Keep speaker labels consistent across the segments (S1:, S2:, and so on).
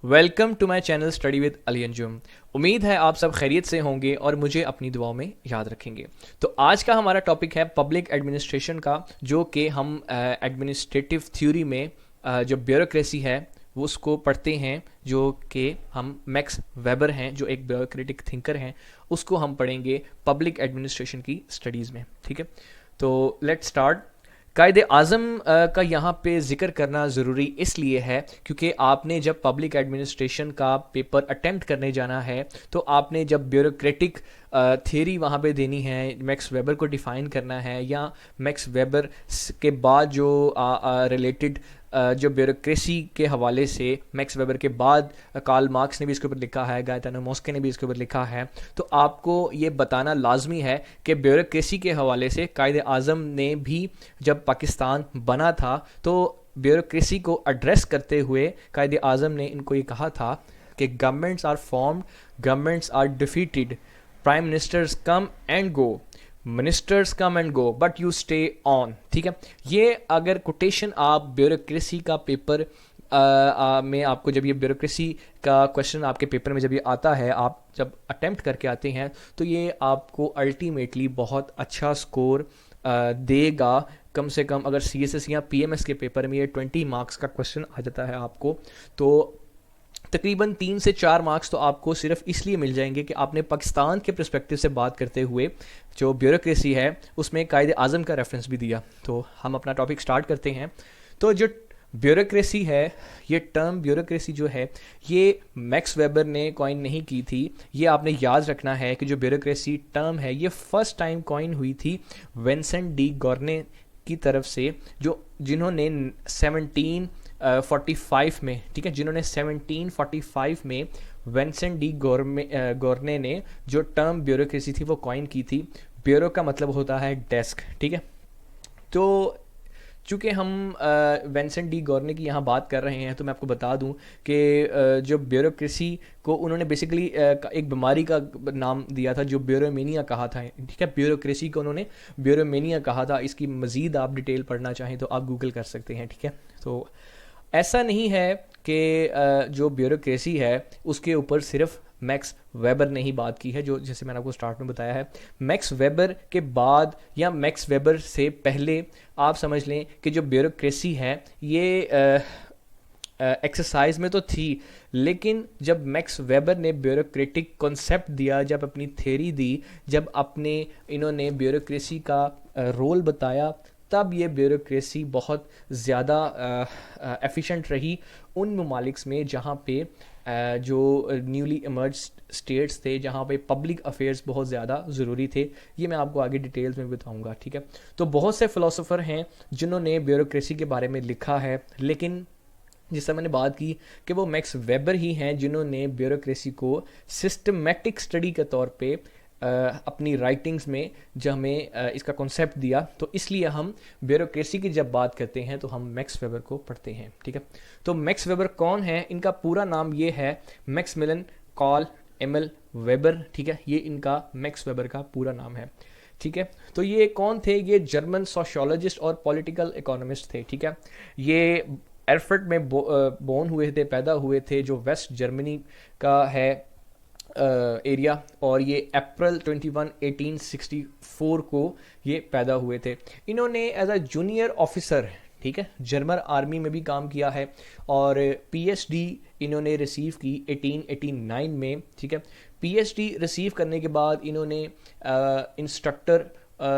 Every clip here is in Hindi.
S1: Welcome to my channel study with Ali Anjum. उम्मीद है आप सब खैरियत से होंगे और मुझे अपनी दुआओं में याद रखेंगे। तो आज का हमारा टॉपिक है पब्लिक एडमिनिस्ट्रेशन का, जो कि हम एडमिनिस्ट्रेटिव थ्योरी में जो ब्यूरोक्रेसी है वो उसको पढ़ते हैं, जो कि हम मैक्स वेबर हैं जो एक ब्यूरोक्रेटिक थिंकर हैं, उसको हम पढ़ेंगे पब्लिक एडमिनिस्ट्रेशन की स्टडीज़ में। ठीक है, तो लेट्स स्टार्ट। कायदे आज़म का यहाँ पे ज़िक्र करना ज़रूरी इसलिए है क्योंकि आपने जब पब्लिक एडमिनिस्ट्रेशन का पेपर अटेम्प्ट करने जाना है तो आपने जब ब्यूरोक्रेटिक थियरी वहाँ पे देनी है, मैक्स वेबर को डिफ़ाइन करना है, या मैक्स वेबर के बाद जो रिलेटेड जो ब्यूरोक्रेसी के हवाले से मैक्स वेबर के बाद कार्ल मार्क्स ने भी इसके ऊपर लिखा है, गायतानो मोस्के ने भी इसके ऊपर लिखा है, तो आपको ये बताना लाजमी है कि ब्यूरोक्रेसी के हवाले से कायदे आज़म ने भी जब पाकिस्तान बना था तो ब्यूरोक्रेसी को एड्रेस करते हुए कायदे आज़म ने इनको ये कहा था कि governments are formed, governments are defeated, prime ministers come and go, ministers come and go but you stay on. ठीक है, ये अगर कोटेशन आप ब्यूरोक्रेसी का पेपर में आपको जब ये ब्यूरोक्रेसी का क्वेश्चन आपके पेपर में जब ये आता है, आप जब अटेम्प्ट करके आते हैं, तो ये आपको अल्टीमेटली बहुत अच्छा स्कोर देगा। कम से कम अगर CSS या PMS के पेपर में ये 20 मार्क्स का क्वेश्चन आ जाता है आपको, तो तकरीबन 3 से 4 मार्क्स तो आपको सिर्फ इसलिए मिल जाएंगे कि आपने पाकिस्तान के पर्सपेक्टिव से बात करते हुए जो ब्यूरोक्रेसी है उसमें कायदे आज़म का रेफरेंस भी दिया। तो हम अपना टॉपिक स्टार्ट करते हैं। तो जो ब्यूरोक्रेसी है, ये टर्म ब्यूरोक्रेसी जो है ये मैक्स वेबर ने कॉइन नहीं की थी। ये आपने याद रखना है कि जो ब्यूरोक्रेसी टर्म है ये फर्स्ट टाइम कॉइन हुई थी विंसेंट डी गॉर्ने की तरफ से, जो जिन्होंने 1745 में, ठीक है, जिन्होंने 1745 में विंसेंट डी गॉर्ने ने जो टर्म ब्यूरोक्रेसी थी वो कॉइन की थी। ब्यूरो का मतलब होता है डेस्क। ठीक है, तो चूँकि हम विंसेंट डी गॉर्ने की यहाँ बात कर रहे हैं तो मैं आपको बता दूं कि जो ब्यूरोक्रेसी को उन्होंने बेसिकली एक बीमारी का नाम दिया था जो ब्यूरोमेनिया कहा था। ठीक है, ब्यूरोक्रेसी को उन्होंने ब्यूरोमेनिया कहा था। इसकी मज़ीद आप डिटेल पढ़ना चाहें तो आप गूगल कर सकते हैं। ठीक है, तो ऐसा नहीं है कि जो ब्यूरोक्रेसी है उसके ऊपर सिर्फ मैक्स वेबर ने ही बात की है, जो जैसे मैंने आपको स्टार्ट में बताया है। मैक्स वेबर के बाद या मैक्स वेबर से पहले आप समझ लें कि जो ब्यूरोक्रेसी है ये एक्सरसाइज में तो थी, लेकिन जब मैक्स वेबर ने ब्यूरोक्रेटिक कॉन्सेप्ट दिया, जब अपनी थ्योरी दी, जब अपने इन्होंने ब्यूरोक्रेसी का रोल बताया, तब ये ब्यूरोक्रेसी बहुत ज़्यादा एफिशिएंट रही उन ममालिक्स में जहाँ पे जो न्यूली इमर्ज स्टेट्स थे, जहाँ पे पब्लिक अफेयर्स बहुत ज़्यादा ज़रूरी थे। ये मैं आपको आगे डिटेल्स में बताऊँगा। ठीक है, तो बहुत से फ़िलोसोफ़र हैं जिन्होंने ब्यूरोक्रेसी के बारे में लिखा है, लेकिन जिससे मैंने बात की कि वो मैक्स वेबर ही हैं जिन्होंने ब्यूरोक्रेसी को सिस्टमेटिक स्टडी के तौर पे अपनी राइटिंग्स में जब हमें इसका कॉन्सेप्ट दिया। तो इसलिए हम ब्यूरोक्रेसी की जब बात करते हैं तो हम मैक्स वेबर को पढ़ते हैं। ठीक है, तो मैक्स वेबर कौन है? इनका पूरा नाम ये है मैक्समिलियन कार्ल एमिल वेबर। ठीक है, ये इनका मैक्स वेबर का पूरा नाम है। ठीक है, तो ये कौन थे? ये जर्मन सोशियोलॉजिस्ट और पॉलिटिकल इकोनॉमिस्ट थे। ठीक है, ये एरफर्ट में बोर्न हुए थे, पैदा हुए थे, जो वेस्ट जर्मनी का है एरिया, और ये अप्रैल 21 1864 को ये पैदा हुए थे। इन्होंने एज अ जूनियर ऑफिसर, ठीक है, जर्मन आर्मी में भी काम किया है, और PhD इन्होंने रिसीव की 1889 में। ठीक है, PhD रिसीव करने के बाद इन्होंने इंस्ट्रक्टर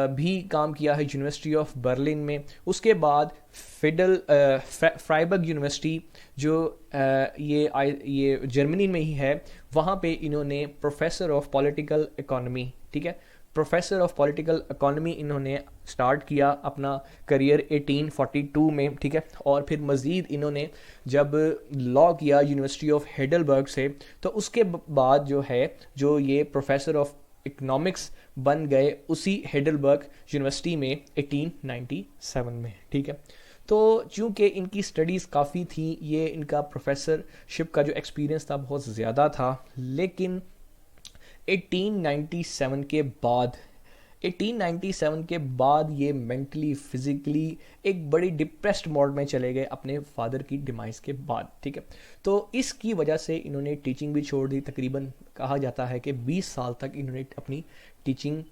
S1: भी काम किया है यूनिवर्सिटी ऑफ बर्लिन में। उसके बाद फ्राइबर्ग यूनिवर्सिटी जो ये जर्मनी में ही है, वहाँ पे इन्होंने प्रोफेसर ऑफ पॉलिटिकल इकोनॉमी, ठीक है, प्रोफेसर ऑफ पॉलिटिकल इकोनॉमी इन्होंने स्टार्ट किया अपना करियर 1842 में। ठीक है, और फिर मज़ीद इन्होंने जब लॉ किया यूनिवर्सिटी ऑफ हेडलबर्ग से, तो उसके बाद जो है जो ये प्रोफेसर ऑफ इकोनॉमिक्स बन गए उसी हेडलबर्ग यूनिवर्सिटी में 1897 में। ठीक है, तो चूँकि इनकी स्टडीज़ काफ़ी थी, ये इनका प्रोफेसरशिप का जो एक्सपीरियंस था बहुत ज़्यादा था, लेकिन 1897 के बाद 1897 के बाद ये मेंटली फिजिकली एक बड़ी डिप्रेस्ड मोड में चले गए अपने फादर की डिमाइस के बाद, ठीक है। तो इसकी वजह से इन्होंने टीचिंग भी छोड़ दी। तकरीबन कहा जाता है कि 20 साल तक इन्होंने अपनी टीचिंग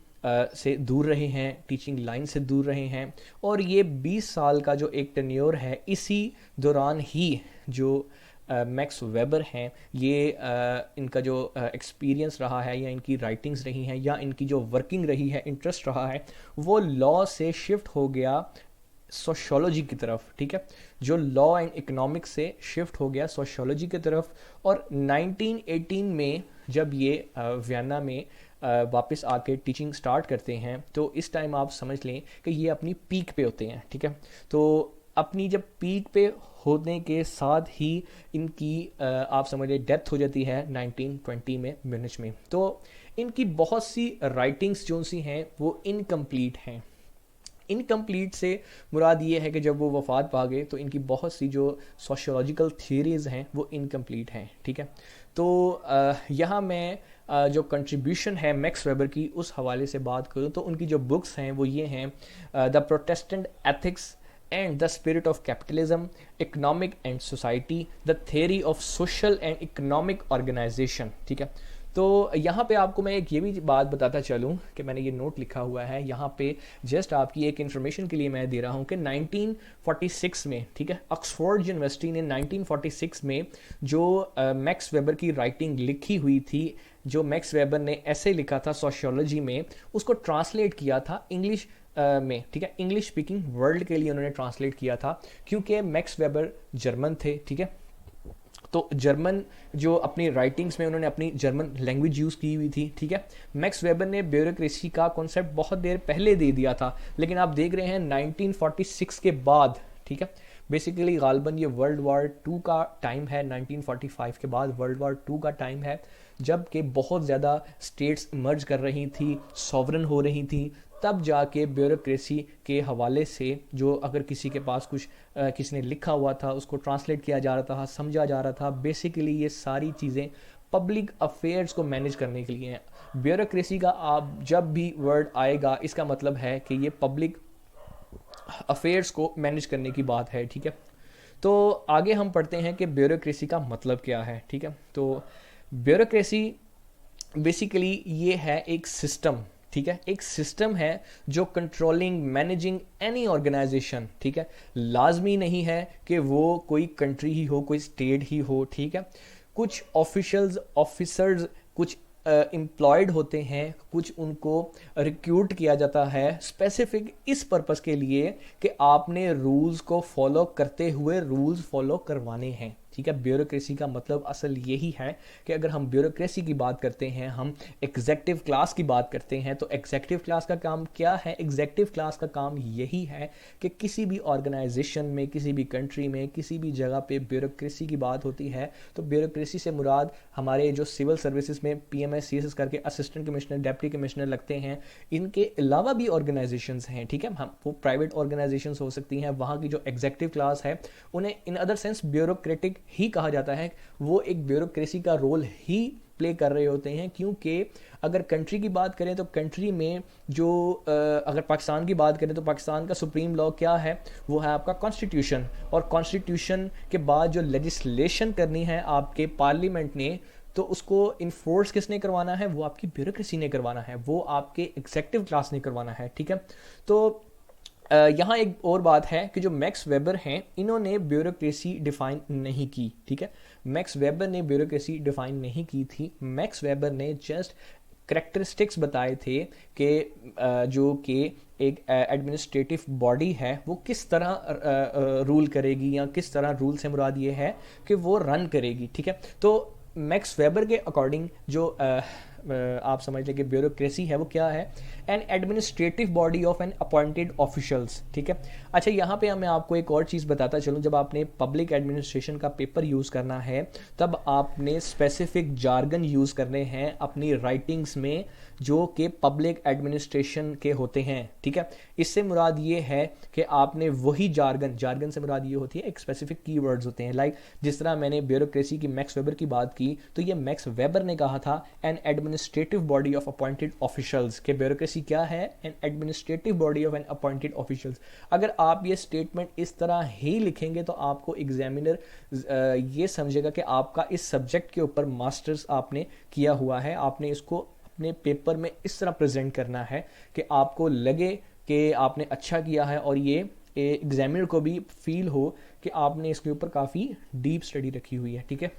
S1: से दूर रहे हैं, टीचिंग लाइन से दूर रहे हैं। और ये 20 साल का जो एक टेन्योर है, इसी दौरान ही जो मैक्स वेबर हैं, ये इनका जो एक्सपीरियंस रहा है या इनकी राइटिंग्स रही हैं या इनकी जो वर्किंग रही है, इंटरेस्ट रहा है, वो लॉ से शिफ्ट हो गया सोशोलॉजी की तरफ, ठीक है। जो लॉ एंड इकोनॉमिक्स से शिफ्ट हो गया सोशोलॉजी की तरफ। और 1918 में जब ये वियना में वापस आके टीचिंग स्टार्ट करते हैं, तो इस टाइम आप समझ लें कि ये अपनी पीक पे होते हैं, ठीक है। तो अपनी जब पीक पे होने के साथ ही इनकी आप समझ लें डेथ हो जाती है 1920 में म्यूनिच में। तो इनकी बहुत सी राइटिंग्स जो सी हैं वो इनकम्प्लीट हैं। इनकम्प्लीट से मुराद ये है कि जब वो वफ़ात पा गए तो इनकी बहुत सी जो सोशियोलॉजिकल थियरीज़ हैं वो इनकम्प्लीट हैं, ठीक है। तो यहाँ मैं जो कंट्रीब्यूशन है मैक्स वेबर की उस हवाले से बात करूँ तो उनकी जो बुक्स हैं वो ये हैं the Protestant ethics and the spirit of capitalism, economic and society, the theory of social and economic organisation, ठीक है। तो यहाँ पे आपको मैं एक ये भी बात बताता चलूँ कि मैंने ये नोट लिखा हुआ है यहाँ पे, जस्ट आपकी एक इन्फॉर्मेशन के लिए मैं दे रहा हूँ कि 1946 में, ठीक है, ऑक्सफोर्ड यूनिवर्सिटी ने 1946 में जो मैक्स वेबर की राइटिंग लिखी हुई थी, जो मैक्स वेबर ने ऐसे लिखा था सोशियोलॉजी में, उसको ट्रांसलेट किया था इंग्लिश में, ठीक है। इंग्लिश स्पीकिंग वर्ल्ड के लिए उन्होंने ट्रांसलेट किया था, क्योंकि मैक्स वेबर जर्मन थे, ठीक है। तो जर्मन जो अपनी राइटिंग्स में उन्होंने अपनी जर्मन लैंग्वेज यूज़ की हुई थी, ठीक है। मैक्स वेबर ने ब्यूरोक्रेसी का कॉन्सेप्ट बहुत देर पहले दे दिया था, लेकिन आप देख रहे हैं 1946 के बाद, ठीक है, बेसिकली गालबन ये वर्ल्ड वार 2 का टाइम है, 1945 के बाद वर्ल्ड वार 2 का टाइम है, जबकि बहुत ज़्यादा स्टेट्स मर्ज कर रही थी, सॉवरन हो रही थी, तब जाके ब्यूरोक्रेसी के हवाले से जो अगर किसी के पास कुछ किसी ने लिखा हुआ था उसको ट्रांसलेट किया जा रहा था, समझा जा रहा था। बेसिकली ये सारी चीज़ें पब्लिक अफेयर्स को मैनेज करने के लिए हैं। ब्यूरोक्रेसी का आप जब भी वर्ड आएगा इसका मतलब है कि ये पब्लिक अफेयर्स को मैनेज करने की बात है, ठीक है। तो आगे हम पढ़ते हैं कि ब्यूरोक्रेसी का मतलब क्या है, ठीक है। तो ब्यूरोक्रेसी बेसिकली ये है एक सिस्टम, ठीक है, एक सिस्टम है जो कंट्रोलिंग मैनेजिंग एनी ऑर्गेनाइजेशन, ठीक है। लाजमी नहीं है कि वो कोई कंट्री ही हो, कोई स्टेट ही हो, ठीक है। कुछ ऑफिशियल्स ऑफिसर्स कुछ एम्प्लॉयड होते हैं, कुछ उनको रिक्रूट किया जाता है स्पेसिफिक इस पर्पस के लिए कि आपने रूल्स को फॉलो करते हुए रूल्स फॉलो करवाने हैं, ठीक है। ब्यूरोक्रेसी का मतलब असल यही है कि अगर हम ब्यूरोक्रेसी की बात करते हैं, हम एग्जेक्टिव क्लास की बात करते हैं, तो एग्जेक्टिव क्लास का काम क्या है? एग्जेक्टिव क्लास का काम यही है कि किसी भी ऑर्गेनाइजेशन में, किसी भी कंट्री में, किसी भी जगह पे ब्यूरोक्रेसी की बात होती है तो ब्यूरोक्रेसी से मुराद हमारे जो सिविल सर्विसेज में PMS CSS करके असिस्टेंट कमिश्नर, डिप्टी कमिश्नर लगते हैं, इनके अलावा भी ऑर्गेनाइजेशंस हैं, ठीक है। हम वो प्राइवेट ऑर्गेनाइजेशंस हो सकती हैं, वहाँ की जो एग्जेक्टिव क्लास है उन्हें इन अदर सेंस ब्यूरोक्रेटिक ही कहा जाता है। वो एक ब्यूरोक्रेसी का रोल ही प्ले कर रहे होते हैं, क्योंकि अगर कंट्री की बात करें तो कंट्री में जो अगर पाकिस्तान की बात करें तो पाकिस्तान का सुप्रीम लॉ क्या है? वो है आपका कॉन्स्टिट्यूशन, और कॉन्स्टिट्यूशन के बाद जो लेजिस्लेशन करनी है आपके पार्लियामेंट ने, तो उसको इन्फोर्स किसने करवाना है? वो आपकी ब्यूरोक्रेसी ने करवाना है, वो आपके एग्जेक्टिव क्लास ने करवाना है, ठीक है। तो यहाँ एक और बात है कि जो मैक्स वेबर हैं इन्होंने ब्यूरोक्रेसी डिफाइन नहीं की, ठीक है। मैक्स वेबर ने ब्यूरोक्रेसी डिफाइन नहीं की थी। मैक्स वेबर ने जस्ट करेक्टरिस्टिक्स बताए थे कि जो कि एक एडमिनिस्ट्रेटिव बॉडी है वो किस तरह रूल करेगी, या किस तरह रूल से मुराद ये है कि वो रन करेगी, ठीक है। तो मैक्स वेबर के अकॉर्डिंग जो आप समझ लें कि ब्यूरोक्रेसी है वो क्या है? An administrative body of an appointed officials, ठीक है। अच्छा, यहाँ पे मैं आपको एक और चीज़ बताता चलूँ, जब आपने पब्लिक एडमिनिस्ट्रेशन का पेपर यूज़ करना है तब आपने स्पेसिफिक जार्गन यूज़ करने हैं अपनी राइटिंग्स में जो कि पब्लिक एडमिनिस्ट्रेशन के होते हैं, ठीक है। इससे मुराद ये है कि आपने वही जार्गन से मुराद ये होती है एक स्पेसिफिक कीवर्ड्स होते हैं, लाइक जिस तरह मैंने ब्यूरोक्रेसी की मैक्स वेबर की बात की, तो ये मैक्स वेबर ने कहा था an administrative body of appointed officials. के ब्यूरोक्रेसी क्या है? An administrative body of an appointed officials. अगर आप ये स्टेटमेंट इस तरह ही लिखेंगे तो आपको एग्जामिनर ये समझेगा कि आपका इस सब्जेक्ट के ऊपर मास्टर्स आपने किया हुआ है, आपने इसको अपने पेपर में इस तरह प्रेजेंट करना है कि आपको लगे कि आपने अच्छा किया है और ये एग्जामिनर को भी फील हो कि आपने इसके ऊपर काफ़ी डीप स्टडी रखी हुई है। ठीक है,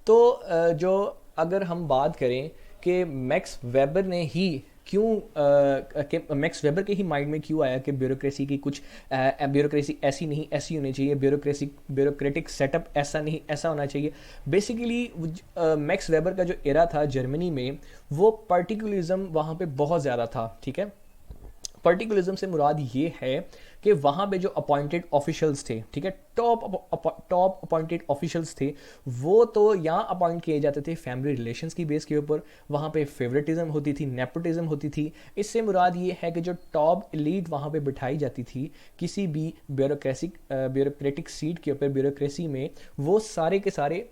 S1: तो जो अगर हम बात करें कि मैक्स वेबर ने ही क्यों मैक्स वेबर के ही माइंड में क्यों आया कि ब्यूरोक्रेसी की कुछ ब्यूरोक्रेसी ऐसी नहीं ऐसी होनी चाहिए, ब्यूरोक्रेटिक सेटअप ऐसा नहीं ऐसा होना चाहिए। बेसिकली मैक्स वेबर का जो एरा था जर्मनी में, वो पार्टिकुलरिज्म वहाँ पे बहुत ज़्यादा था। ठीक है, पर्टिकुलरिज्म से मुराद ये है कि वहाँ पे जो अपॉइंटेड ऑफिशियल्स थे, ठीक है, टॉप अपॉइंटेड ऑफिशियल्स थे, वो तो यहाँ अपॉइंट किए जाते थे फैमिली रिलेशंस की बेस के ऊपर। वहाँ पे फेवरेटिज्म होती थी, नेपोटिज्म होती थी। इससे मुराद ये है कि जो टॉप एलीट वहाँ पे बिठाई जाती थी किसी भी ब्यूरोक्रेटिक सीट के ऊपर, ब्यूरोक्रेसी में, वो सारे के सारे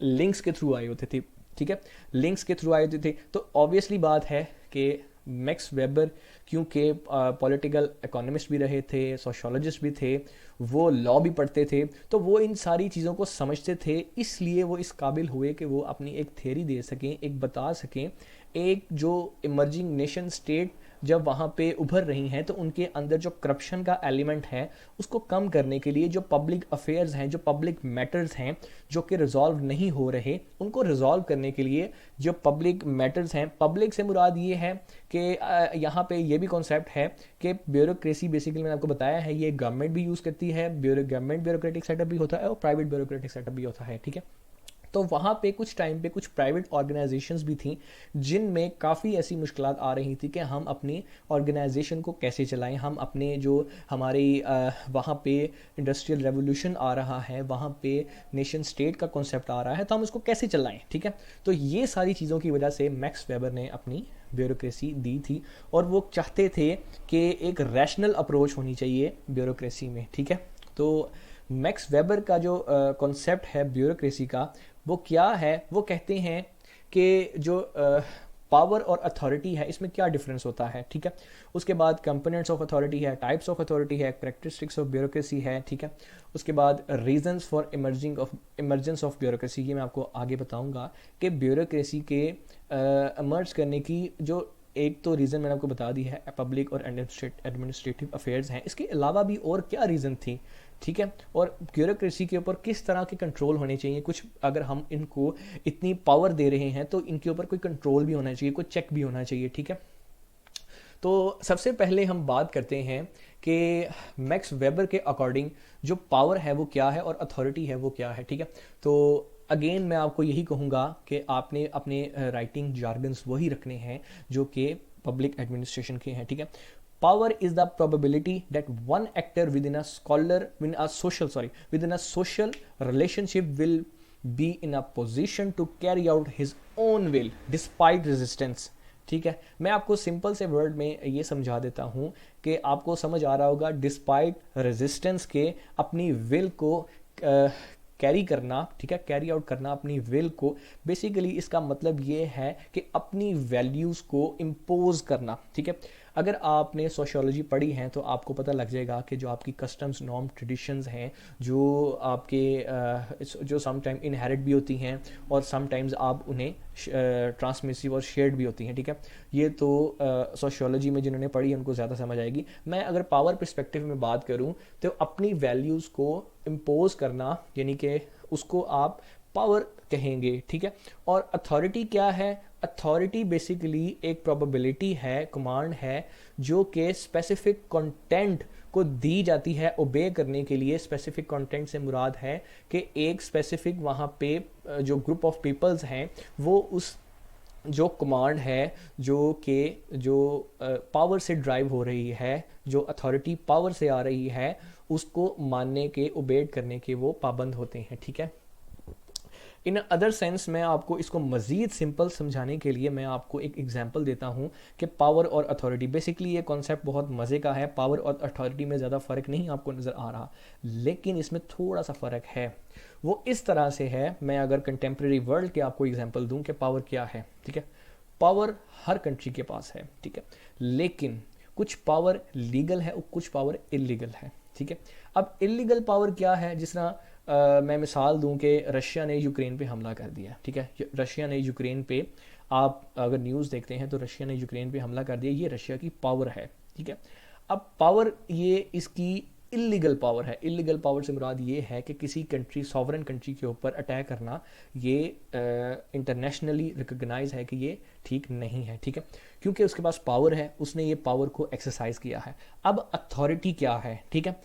S1: लिंक्स के थ्रू आए होते थे। ठीक है, लिंक्स के थ्रू आए होते थे। तो ऑब्वियसली बात है कि मैक्स वेबर क्योंकि पॉलिटिकल इकोनॉमिस्ट भी रहे थे, सोशोलॉजिस्ट भी थे, वो लॉ भी पढ़ते थे, तो वो इन सारी चीज़ों को समझते थे। इसलिए वो इस काबिल हुए कि वो अपनी एक थ्योरी दे सकें, एक बता सकें, एक जो इमर्जिंग नेशन स्टेट जब वहाँ पे उभर रही हैं तो उनके अंदर जो करप्शन का एलिमेंट है उसको कम करने के लिए जो पब्लिक अफेयर्स हैं, जो पब्लिक मैटर्स हैं जो कि रिजॉल्व नहीं हो रहे, उनको रिजॉल्व करने के लिए जो पब्लिक मैटर्स हैं, पब्लिक से मुराद ये है कि यहाँ पे ये भी कॉन्सेप्ट है कि ब्यूरोक्रेसी बेसिकली मैंने आपको बताया है ये गवर्नमेंट भी यूज़ करती है, गवर्नमेंट ब्यूरोक्रेटिक सेटअप भी होता है और प्राइवेट ब्यूरोक्रेटिक सेटअप भी होता है। ठीक है, तो वहाँ पे कुछ टाइम पे कुछ प्राइवेट ऑर्गेनाइजेशंस भी थी जिनमें काफ़ी ऐसी मुश्किलात आ रही थी कि हम अपनी ऑर्गेनाइजेशन को कैसे चलाएं, हम अपने जो हमारी वहाँ पे इंडस्ट्रियल रेवोल्यूशन आ रहा है, वहाँ पे नेशन स्टेट का कॉन्सेप्ट आ रहा है, तो हम उसको कैसे चलाएं। ठीक है, तो ये सारी चीज़ों की वजह से मैक्स वेबर ने अपनी ब्यूरोक्रेसी दी थी और वो चाहते थे कि एक रैशनल अप्रोच होनी चाहिए ब्यूरोक्रेसी में। ठीक है, तो मैक्स वेबर का जो कॉन्सेप्ट है ब्यूरोक्रेसी का वो क्या है, वो कहते हैं कि जो पावर और अथॉरिटी है इसमें क्या डिफरेंस होता है। ठीक है, उसके बाद कंपोनेंट्स ऑफ अथॉरिटी है, टाइप्स ऑफ अथॉरिटी है, कैरेक्टरिस्टिक्स ऑफ ब्यूरोक्रेसी है। ठीक है, उसके बाद reasons for emergence of bureaucracy, ये मैं आपको आगे बताऊंगा कि ब्यूरोक्रेसी के इमर्ज करने की जो एक तो रीज़न मैंने आपको बता दी है, पब्लिक और एडमिनिस्ट्रेटिव अफेयर्स हैं, इसके अलावा भी और क्या रीज़न थी। ठीक है, और ब्यूरोक्रेसी के ऊपर किस तरह के कंट्रोल होने चाहिए, कुछ अगर हम इनको इतनी पावर दे रहे हैं तो इनके ऊपर कोई कंट्रोल भी होना चाहिए, कोई चेक भी होना चाहिए। ठीक है, तो सबसे पहले हम बात करते हैं कि मैक्स वेबर के अकॉर्डिंग जो पावर है वो क्या है और अथॉरिटी है वो क्या है। ठीक है, तो अगेन मैं आपको यही कहूँगा कि आपने अपने राइटिंग जार्गन्स वही रखने हैं जो कि पब्लिक एडमिनिस्ट्रेशन के हैं। ठीक है, power is the probability that one actor within a social relationship will be in a position to carry out his own will despite resistance. ठीक है, मैं आपको सिंपल से वर्ड में ये समझा देता हूँ कि आपको समझ आ रहा होगा, डिस्पाइट रेजिस्टेंस के अपनी विल को कैरी करना। ठीक है, कैरी आउट करना अपनी विल को, बेसिकली इसका मतलब ये है कि अपनी वैल्यूज़ को इम्पोज करना। ठीक है, अगर आपने सोशियोलॉजी पढ़ी है तो आपको पता लग जाएगा कि जो आपकी कस्टम्स, नॉर्म, ट्रेडिशंस हैं, जो आपके जो समटाइम इनहेरिट भी होती हैं और समटाइम्स आप उन्हें ट्रांसमिसिव और शेयर्ड भी होती हैं। ठीक है, ये तो सोशियोलॉजी में जिन्होंने पढ़ी है उनको ज़्यादा समझ आएगी। मैं अगर पावर पर्सपेक्टिव में बात करूं तो अपनी वैल्यूज़ को इम्पोज करना, यानी कि उसको आप पावर कहेंगे। ठीक है, और अथॉरिटी क्या है? अथॉरिटी बेसिकली एक प्रोबेबिलिटी है, कमांड है जो कि स्पेसिफिक कंटेंट को दी जाती है ओबे करने के लिए। स्पेसिफिक कंटेंट से मुराद है कि एक स्पेसिफिक वहाँ पे जो ग्रुप ऑफ पीपल्स हैं वो उस जो कमांड है जो पावर से ड्राइव हो रही है, जो अथॉरिटी पावर से आ रही है, उसको मानने के, ओबेड करने के वो पाबंद होते हैं। ठीक है, इन अदर सेंस मैं आपको इसको मज़ीद सिंपल समझाने के लिए मैं आपको एक एग्जांपल देता हूँ कि पावर और अथॉरिटी, बेसिकली ये कॉन्सेप्ट बहुत मज़े का है। पावर और अथॉरिटी में ज़्यादा फ़र्क नहीं आपको नज़र आ रहा, लेकिन इसमें थोड़ा सा फ़र्क है। वो इस तरह से है, मैं अगर कंटेम्प्रेरी वर्ल्ड के आपको एग्जांपल दूं कि पावर क्या है, ठीक है, पावर हर कंट्री के पास है, ठीक है, लेकिन कुछ पावर लीगल है और कुछ पावर इलीगल है, ठीक है। अब इलीगल पावर क्या है, जिस तरह मैं मिसाल दूं कि रशिया ने यूक्रेन पे हमला कर दिया, ठीक है, रशिया ने यूक्रेन पे, आप अगर न्यूज़ देखते हैं तो रशिया ने यूक्रेन पे हमला कर दिया, ये रशिया की पावर है, ठीक है। अब पावर ये इसकी इलीगल पावर है। इलीगल पावर से मुराद ये है कि किसी कंट्री, सॉवरन कंट्री के ऊपर अटैक करना, ये इंटरनेशनली रिकॉग्नाइज है कि ये ठीक नहीं है, ठीक है, क्योंकि उसके पास पावर है, उसने ये पावर को एक्सरसाइज किया है। अब अथॉरिटी क्या है, ठीक है,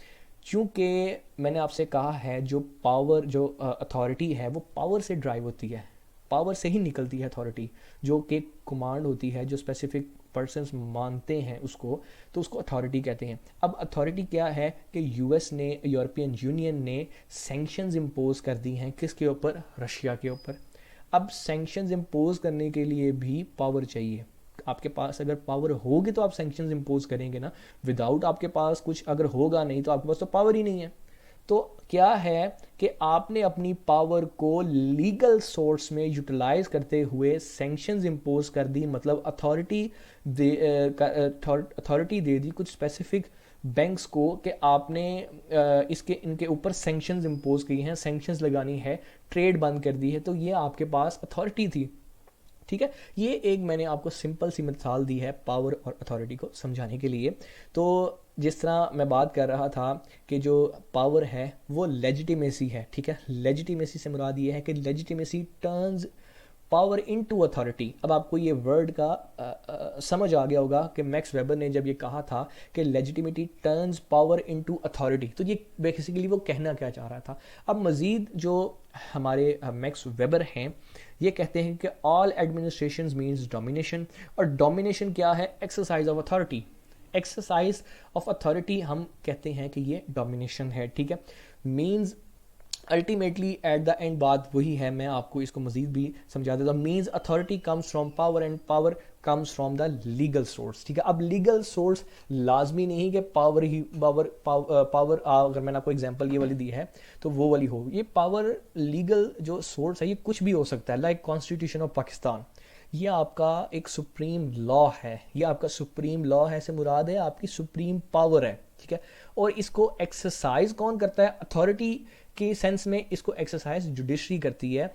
S1: चूँकि मैंने आपसे कहा है जो पावर, जो अथॉरिटी है वो पावर से ड्राइव होती है, पावर से ही निकलती है अथॉरिटी, जो कि कमांड होती है, जो स्पेसिफिक पर्सन्स मानते हैं उसको, तो उसको अथॉरिटी कहते हैं। अब अथॉरिटी क्या है कि यूएस ने, यूरोपियन यूनियन ने सैंक्शंस इम्पोज कर दी हैं, किसके ऊपर, रशिया के ऊपर। अब सैंक्शंस इम्पोज करने के लिए भी पावर चाहिए, आपके पास अगर पावर होगी तो आप सैंक्शंस इम्पोज करेंगे ना, विदाउट आपके पास कुछ अगर होगा नहीं तो आपके पास तो पावर ही नहीं है। तो क्या है कि आपने अपनी पावर को लीगल सोर्स में यूटिलाइज करते हुए सैंक्शंस इम्पोज कर दी, मतलब अथॉरिटी दे दी कुछ स्पेसिफिक बैंक्स को कि आपने इसके इनके ऊपर सैंक्शंस इम्पोज की हैं, सैंक्शंस लगानी है, ट्रेड बंद कर दी है, तो ये आपके पास अथॉरिटी थी, ठीक है। ये एक मैंने आपको सिंपल सी मिसाल दी है पावर और अथॉरिटी को समझाने के लिए। तो जिस तरह मैं बात कर रहा था कि जो पावर है वो लेजिटिमेसी है, ठीक है, लेजिटिमेसी से मुराद ये है कि legitimacy turns power into authority. अब आपको ये वर्ड का समझ आ गया होगा कि मैक्स वेबर ने जब ये कहा था कि लेजिटिमिटी टर्न्स पावर इनटू अथॉरिटी, तो ये बेसिकली वो कहना क्या चाह रहा था। अब मज़ीद जो हमारे मैक्स वेबर हैं ये कहते हैं कि ऑल एडमिनिस्ट्रेशन मीन्स डोमिनेशन, और डोमिनेशन क्या है, exercise of authority. Exercise of authority हम कहते हैं कि ये डोमिनेशन है, ठीक है। Means ultimately at the end बात वही है, मैं आपको इसको मजीद भी समझा देता हूँ। Means authority comes from power and power comes from the legal source, ठीक है। अब लीगल सोर्स लाजमी नहीं कि पावर ही पावर अगर मैंने आपको एग्जांपल ये वाली दी है तो वो वाली हो, ये पावर लीगल जो सोर्स है ये कुछ भी हो सकता है। लाइक कॉन्स्टिट्यूशन ऑफ पाकिस्तान, ये आपका एक सुप्रीम लॉ है, ये आपका सुप्रीम लॉ है से मुराद है आपकी सुप्रीम पावर है, ठीक है। और इसको एक्सरसाइज कौन करता है, अथॉरिटी के सेंस में इसको एक्सरसाइज जुडिशरी करती है,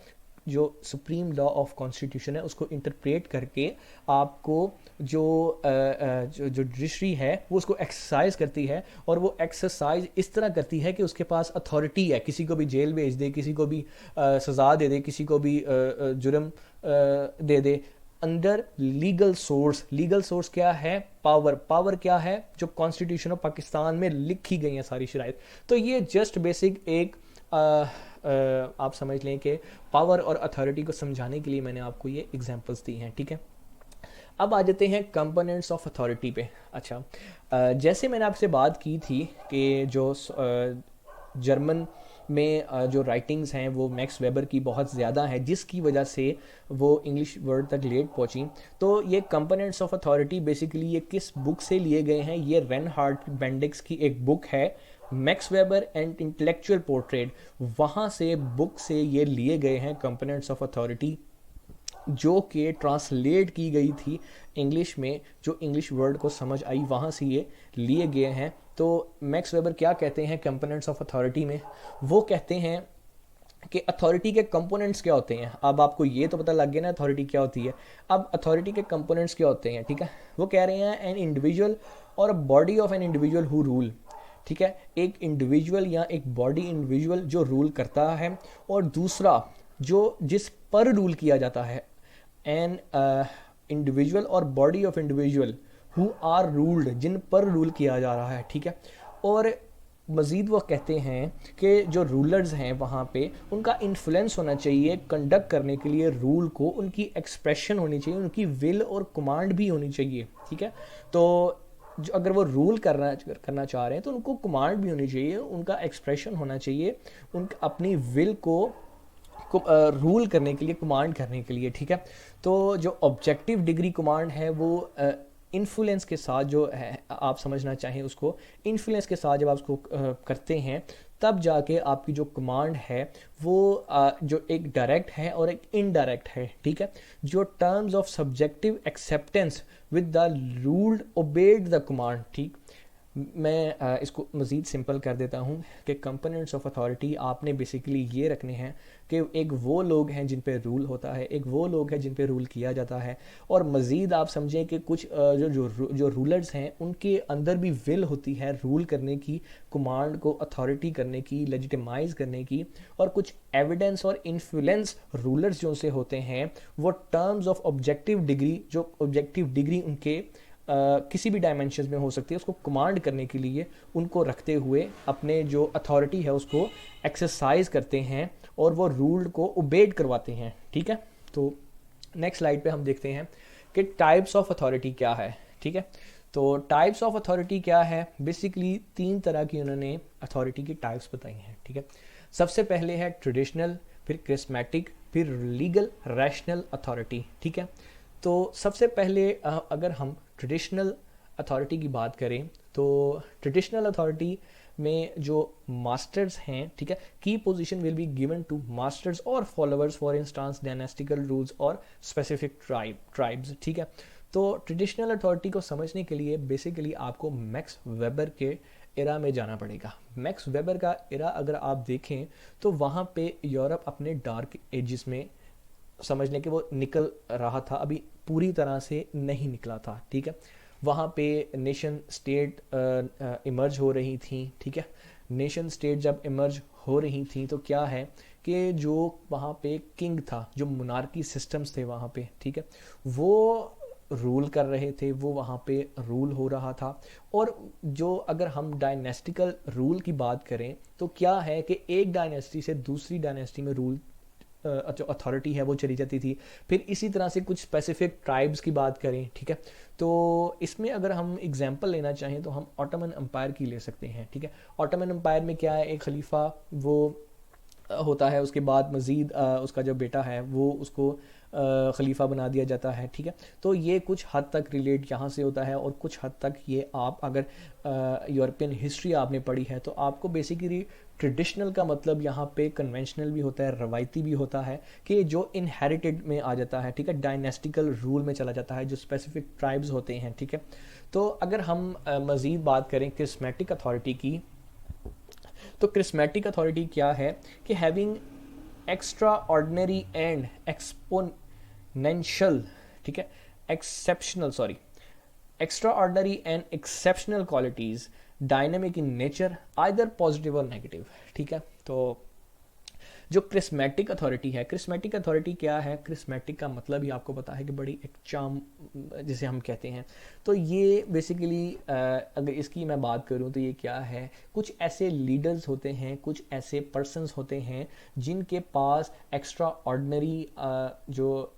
S1: जो सुप्रीम लॉ ऑफ कॉन्स्टिट्यूशन है उसको इंटरप्रेट करके आपको जो जुडिशरी है वो उसको एक्सरसाइज करती है, और वो एक्सरसाइज इस तरह करती है कि उसके पास अथॉरिटी है, किसी को भी जेल भेज दे, किसी को भी सज़ा दे दे, किसी को भी जुर्म दे दे under legal source. Legal source क्या है, पावर। पावर क्या है, जो कॉन्स्टिट्यूशन ऑफ पाकिस्तान में लिखी गई हैं सारी शराइत। तो ये जस्ट बेसिक एक आप समझ लें कि पावर और अथॉरिटी को समझाने के लिए मैंने आपको ये एग्जांपल्स दी हैं, ठीक है। अब आ जाते हैं कंपोनेंट्स ऑफ अथॉरिटी पे। अच्छा, जैसे मैंने आपसे बात की थी कि जो जर्मन में जो राइटिंग्स हैं वो मैक्स वेबर की बहुत ज़्यादा है, जिसकी वजह से वो इंग्लिश वर्ड तक लेट पहुंची। तो ये कंपोनेंट्स ऑफ अथॉरिटी बेसिकली ये किस बुक से लिए गए हैं, ये रेनहार्ड बेंडिक्स की एक बुक है, max weber and intellectual portrait, वहाँ से बुक से ये लिए गए हैं कंपोनेंट्स ऑफ अथॉरिटी, जो कि ट्रांसलेट की गई थी इंग्लिश में, जो इंग्लिश वर्ड को समझ आई वहाँ से ये लिए गए हैं। तो मैक्स वेबर क्या कहते हैं कंपोनेंट्स ऑफ अथॉरिटी में, वो कहते हैं कि अथॉरिटी के कंपोनेंट्स क्या होते हैं। अब आपको ये तो पता लग गया ना अथॉरिटी क्या होती है। अब अथॉरिटी के कंपोनेंट्स क्या होते हैं, ठीक है। वो कह रहे हैं एन इंडिविजुअल और a body of an individual who rule, ठीक है, एक इंडिविजुअल या एक बॉडी इंडिविजुअल जो रूल करता है, और दूसरा जो जिस पर रूल किया जाता है, एन इंडिविजुअल और body of individual who are ruled, जिन पर रूल किया जा रहा है, ठीक है। और मज़ीद वो कहते हैं कि जो रूलर्स हैं वहाँ पे उनका इन्फ्लुएंस होना चाहिए कंडक्ट करने के लिए रूल को, उनकी एक्सप्रेशन होनी चाहिए, उनकी विल और कमांड भी होनी चाहिए, ठीक है। तो जो अगर वो रूल करना चाह रहे हैं तो उनको कमांड भी होनी चाहिए, उनका एक्सप्रेशन होना चाहिए, उनका अपनी विल को रूल करने के लिए, कमांड करने के लिए, ठीक है। तो जो ऑब्जेक्टिव डिग्री कमांड है वो इन्फ्लुएंस के साथ जो है, आप समझना चाहें उसको, इन्फ्लुएंस के साथ जब आप उसको करते हैं तब जाके आपकी जो कमांड है वो जो एक डायरेक्ट है और एक इनडायरेक्ट है, ठीक है। जो terms of subjective acceptance with the ruled obeyed the command, ठीक। मैं इसको मज़ीद सिंपल कर देता हूँ कि कंपोनेंट्स ऑफ अथॉरिटी आपने बेसिकली ये रखने हैं कि एक वो लोग हैं जिन पे रूल होता है, एक वो लोग हैं जिन पे रूल किया जाता है, और मज़ीद आप समझें कि कुछ जो रूलर्स हैं उनके अंदर भी विल होती है रूल करने की, कमांड को अथॉरिटी करने की, लेजिटिमाइज करने की, और कुछ एविडेंस और इन्फ्लुएंस रूलर्स जो से होते हैं वो टर्म्स ऑफ ऑब्जेक्टिव डिग्री, जो ऑब्जेक्टिव डिग्री उनके किसी भी डायमेंशन में हो सकती है, उसको कमांड करने के लिए उनको रखते हुए अपने जो अथॉरिटी है उसको एक्सरसाइज करते हैं और वो रूल को ओबेड करवाते हैं, ठीक है। तो नेक्स्ट स्लाइड पे हम देखते हैं कि टाइप्स ऑफ अथॉरिटी क्या है, ठीक है। तो टाइप्स ऑफ अथॉरिटी क्या है, बेसिकली 3 तरह की उन्होंने अथॉरिटी की टाइप्स बताई हैं, ठीक है। सबसे पहले है ट्रेडिशनल, फिर क्रिस्मेटिक, फिर लीगल रैशनल अथॉरिटी, ठीक है। तो सबसे पहले अगर हम ट्रेडिशनल अथॉरिटी की बात करें तो ट्रेडिशनल अथॉरिटी में जो मास्टर्स हैं, ठीक है, की position will be given to masters और followers, for instance dynastical rules और स्पेसिफिक ट्राइब्स, ठीक है। तो ट्रेडिशनल अथॉरिटी को समझने के लिए बेसिकली आपको मैक्स वेबर के एरा में जाना पड़ेगा। मैक्स वेबर का एरा अगर आप देखें तो वहाँ पे यूरोप अपने डार्क एजिस में समझ लें कि वो निकल रहा था, अभी पूरी तरह से नहीं निकला था, ठीक है। वहाँ पे नेशन स्टेट इमर्ज हो रही थी, ठीक है। नेशन स्टेट जब इमर्ज हो रही थी तो क्या है कि जो वहाँ पे किंग था, जो मोनार्की सिस्टम्स थे वहाँ पे, ठीक है, वो रूल कर रहे थे, वो वहाँ पे रूल हो रहा था। और जो अगर हम डायनेस्टिकल रूल की बात करें तो क्या है कि एक डायनेस्टी से दूसरी डायनेस्टी में रूल जो अथॉरिटी है वो चली जाती थी। फिर इसी तरह से कुछ स्पेसिफिक ट्राइब्स की बात करें, ठीक है, तो इसमें अगर हम एग्जांपल लेना चाहें तो हम ऑटोमन एम्पायर की ले सकते हैं, ठीक है। ऑटोमन एम्पायर में क्या है, एक खलीफा वो होता है, उसके बाद मज़ीद उसका जो बेटा है वो उसको खलीफा बना दिया जाता है, ठीक है। तो ये कुछ हद तक रिलेट यहाँ से होता है, और कुछ हद तक ये आप अगर यूरोपियन हिस्ट्री आपने पढ़ी है तो आपको बेसिकली ट्रेडिशनल का मतलब यहाँ पे कन्वेंशनल भी होता है, रवायती भी होता है, कि जो इनहेरिटेड में आ जाता है, ठीक है, डायनेस्टिकल रूल में चला जाता है, जो स्पेसिफिक ट्राइब्स होते हैं, ठीक है। तो अगर हम मज़ीद बात करें क्रिस्मेटिक अथॉरिटी की, तो क्रिस्मेटिक अथॉरिटी क्या है कि having extra ordinary and exponential, ठीक है, extra ordinary and exceptional qualities, dynamic in nature, either positive और नेगेटिव, ठीक है। तो जो क्रिस्मेटिक अथॉरिटी है, क्रिस्मेटिक अथॉरिटी क्या है, क्रिस्मेटिक का मतलब ही आपको पता है कि बड़ी एक चाम जिसे हम कहते हैं। तो ये बेसिकली अगर इसकी मैं बात करूं तो ये क्या है, कुछ ऐसे लीडर्स होते हैं, कुछ ऐसे पर्सन्स होते हैं जिनके पास एक्स्ट्रा ऑर्डिनरी जो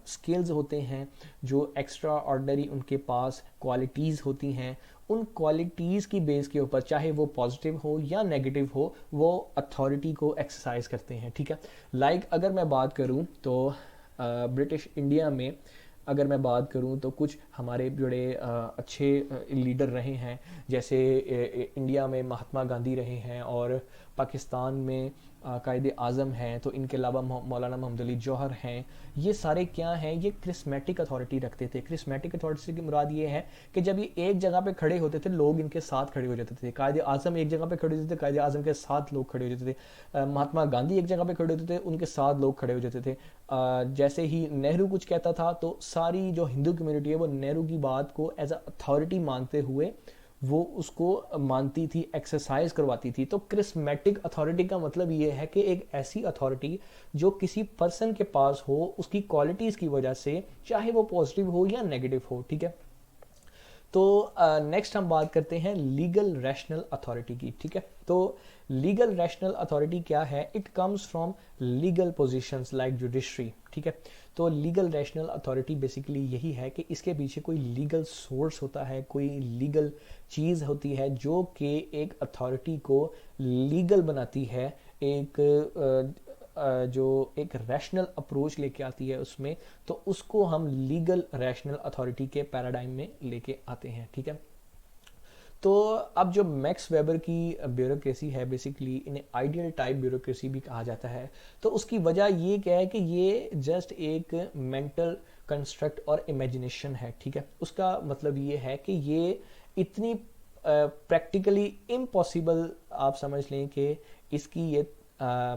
S1: स्किल्स होते हैं, जो एक्स्ट्रा ऑर्डिनरी उनके पास क्वालिटीज़ होती हैं, उन क्वालिटीज़ की बेस के ऊपर चाहे वो पॉजिटिव हो या नेगेटिव हो वो अथॉरिटी को एक्सरसाइज करते हैं, ठीक है। लाइक अगर मैं बात करूं तो ब्रिटिश इंडिया में अगर मैं बात करूं तो कुछ हमारे बड़े अच्छे लीडर रहे हैं, जैसे इंडिया में महात्मा गांधी रहे हैं, और पाकिस्तान में कायदे आज़म हैं, तो इनके अलावा मौलाना मोहम्मद अली जौहर हैं। ये सारे क्या हैं, ये क्रिस्मेटिक अथॉरिटी रखते थे। क्रिस्मेटिक अथॉरिटी की मुराद ये है कि जब ये एक जगह पे खड़े होते थे लोग इनके साथ खड़े हो जाते थे। कायदे आज़म एक जगह पे खड़े होते थे, कायदे आज़म के साथ लोग खड़े हो जाते थे। महात्मा गांधी एक जगह पे खड़े होते थे, उनके साथ लोग खड़े हो जाते थे। जैसे ही नेहरू कुछ कहता था तो सारी जो हिंदू कम्युनिटी है वो नेहरू की बात को एज अ अथॉरिटी मानते हुए वो उसको मानती थी, एक्सरसाइज करवाती थी। तो क्रिस्मेटिक अथॉरिटी का मतलब ये है कि एक ऐसी अथॉरिटी जो किसी पर्सन के पास हो, उसकी क्वालिटीज़ की वजह से, चाहे वो पॉजिटिव हो या नेगेटिव हो, ठीक है। तो नेक्स्ट हम बात करते हैं लीगल रैशनल अथॉरिटी की, ठीक है। तो लीगल रैशनल अथॉरिटी क्या है, it comes from legal positions like judiciary, ठीक है। तो लीगल रैशनल अथॉरिटी बेसिकली यही है कि इसके पीछे कोई लीगल सोर्स होता है, कोई लीगल चीज़ होती है जो कि एक अथॉरिटी को लीगल बनाती है, एक जो एक रैशनल अप्रोच लेके आती है उसमें, तो उसको हम लीगल रैशनल अथॉरिटी के पैराडाइम में लेके आते हैं, ठीक है। तो अब जो मैक्स वेबर की ब्यूरोक्रेसी है, बेसिकली इन्हें आइडियल टाइप ब्यूरोक्रेसी भी कहा जाता है। तो उसकी वजह ये क्या है कि ये जस्ट एक मेंटल कंस्ट्रक्ट और इमेजिनेशन है, ठीक है। उसका मतलब ये है कि ये इतनी प्रैक्टिकली इम्पॉसिबल आप समझ लें कि इसकी ये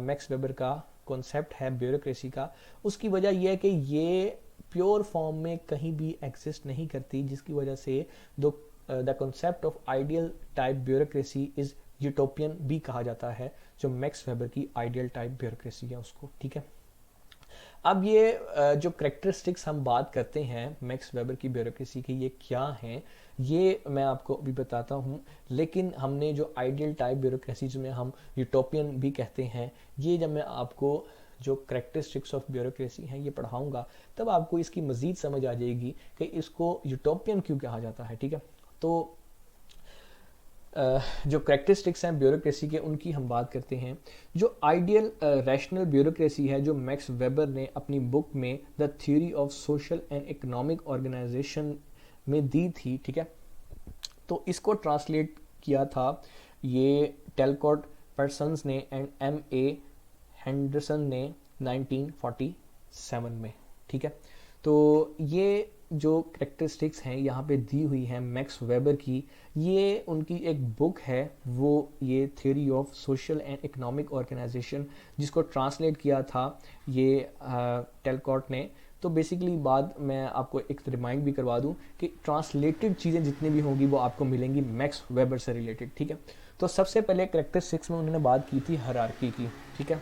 S1: मैक्स वेबर का कॉन्सेप्ट है ब्यूरोक्रेसी का। उसकी वजह यह है कि ये प्योर फॉर्म में कहीं भी एग्जिस्ट नहीं करती, जिसकी वजह से the concept of ideal type bureaucracy is utopian भी कहा जाता है, जो मैक्स वेबर की आइडियल टाइप ब्यूरोक्रेसी है उसको, ठीक है। अब ये जो करेक्टरिस्टिक्स हम बात करते हैं मैक्स वेबर की ब्यूरोक्रेसी की, ये क्या हैं ये मैं आपको अभी बताता हूँ। लेकिन हमने जो आइडियल टाइप ब्यूरोक्रेसी, जिन्हें हम यूटोपियन भी कहते हैं, ये जब मैं आपको जो करेक्टरिस्टिक्स ऑफ ब्यूरोक्रेसी हैं ये पढ़ाऊंगा, तब आपको इसकी मज़ीद समझ आ जाएगी कि इसको यूटोपियन क्यों कहा जाता है, ठीक है। तो जो करेक्टरिस्टिक्स हैं ब्यूरोक्रेसी के, उनकी हम बात करते हैं। जो आइडियल रैशनल ब्यूरोक्रेसी है, जो मैक्स वेबर ने अपनी बुक में the theory of social and economic organisation में दी थी, ठीक है। तो इसको ट्रांसलेट किया था ये टेलकॉट पर्सन्स ने एंड M.A. हेंडरसन ने 1947 में, ठीक है। तो ये जो करेक्टरिस्टिक्स हैं यहाँ पे दी हुई हैं मैक्स वेबर की, ये उनकी एक बुक है, वो ये theory of social and economic organisation, जिसको ट्रांसलेट किया था ये टेलकॉट ने। तो बेसिकली बात मैं आपको एक रिमाइंड भी करवा दूं कि ट्रांसलेटेड चीज़ें जितनी भी होंगी वो आपको मिलेंगी मैक्स वेबर से रिलेटेड, ठीक है। तो सबसे पहले करेक्टरिस्टिक्स में उन्होंने बात की थी हायरार्की की, ठीक है।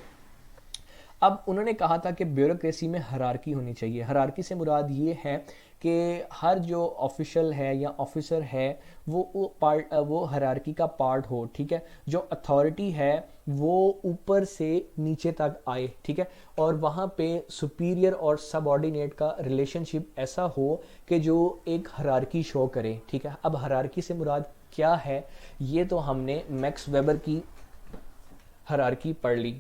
S1: अब उन्होंने कहा था कि ब्यूरोक्रेसी में हायरार्की होनी चाहिए। हायरार्की से मुराद ये है कि हर जो ऑफिशियल है या ऑफिसर है वो हायरार्की का पार्ट हो, ठीक है। जो अथॉरिटी है वो ऊपर से नीचे तक आए, ठीक है। और वहाँ पे सुपीरियर और सबऑर्डिनेट का रिलेशनशिप ऐसा हो कि जो एक हायरार्की शो करे, ठीक है। अब हायरार्की से मुराद क्या है, ये तो हमने मैक्स वेबर की हायरार्की पढ़ ली